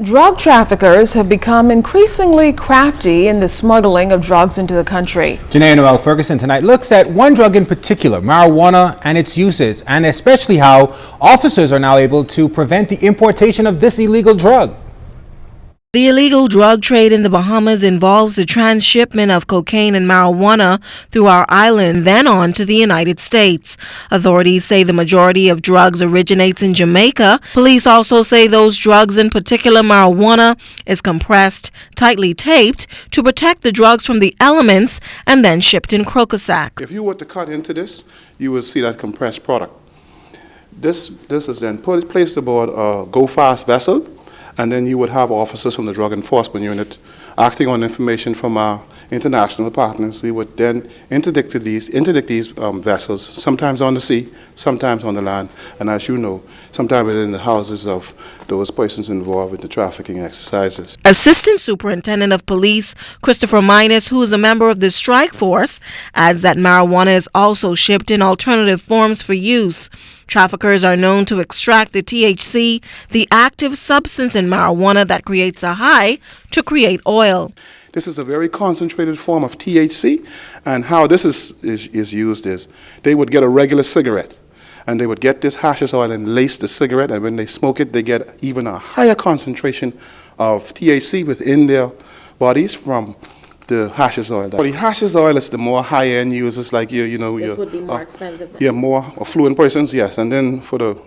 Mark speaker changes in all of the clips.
Speaker 1: Drug traffickers have become increasingly crafty in the smuggling of drugs into the country.
Speaker 2: Noel-Ferguson tonight looks at one drug in particular, marijuana, and its uses, and especially how officers are now able to prevent the importation of this illegal drug.
Speaker 3: The illegal drug trade in the Bahamas involves the transshipment of cocaine and marijuana through our island, then on to the United States. Authorities say the majority of drugs originates in Jamaica. Police also say those drugs, in particular marijuana, is compressed, tightly taped to protect the drugs from the elements and then shipped in croco sacks.
Speaker 4: If you were to cut into this, you will see that compressed product. This is then placed aboard a go-fast vessel, and then you would have officers from the Drug Enforcement Unit acting on information from our international partners. We would then interdict these vessels, sometimes on the sea, sometimes on the land, and as you know, sometimes within the houses of those persons involved with the trafficking exercises.
Speaker 3: Assistant Superintendent of Police Christopher Minus, who is a member of the strike force, adds that marijuana is also shipped in alternative forms for use. Traffickers are known to extract the THC, the active substance in marijuana that creates a high, to create oil.
Speaker 4: This is a very concentrated form of THC, and how this is used is they would get a regular cigarette, and they would get this hashish oil and lace the cigarette, and when they smoke it, they get even a higher concentration of THC within their bodies from the hashish oil. For the hashish oil, it's the more high-end users, like
Speaker 5: This would be more expensive.
Speaker 4: Yeah, more affluent persons, yes. And then for the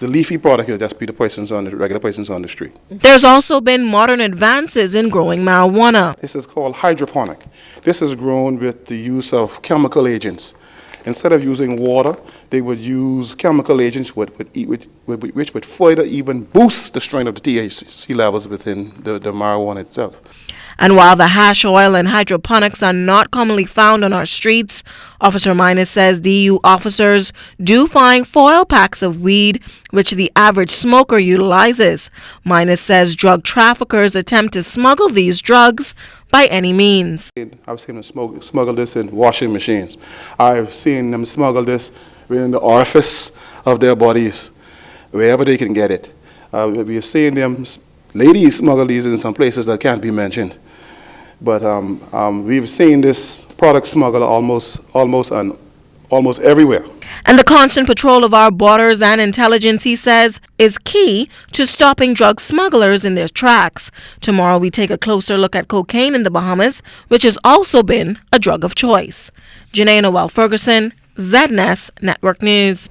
Speaker 4: leafy product, it'll just be the regular persons on the street.
Speaker 3: There's also been modern advances in growing marijuana.
Speaker 4: This is called hydroponic. This is grown with the use of chemical agents. Instead of using water, they would use chemical agents which would further even boost the strength of the THC levels within the marijuana itself.
Speaker 3: And while the hash oil and hydroponics are not commonly found on our streets, Officer Minus says DU officers do find foil packs of weed, which the average smoker utilizes. Minus says drug traffickers attempt to smuggle these drugs by any means.
Speaker 4: I've seen them smuggle this in washing machines. I've seen them smuggle this within the orifice of their bodies, wherever they can get it. We've seen them, ladies smuggle these in some places that can't be mentioned. But we've seen this product smuggled almost everywhere.
Speaker 3: And the constant patrol of our borders and intelligence, he says, is key to stopping drug smugglers in their tracks. Tomorrow we take a closer look at cocaine in the Bahamas, which has also been a drug of choice. Noel-Ferguson, ZNS Network News.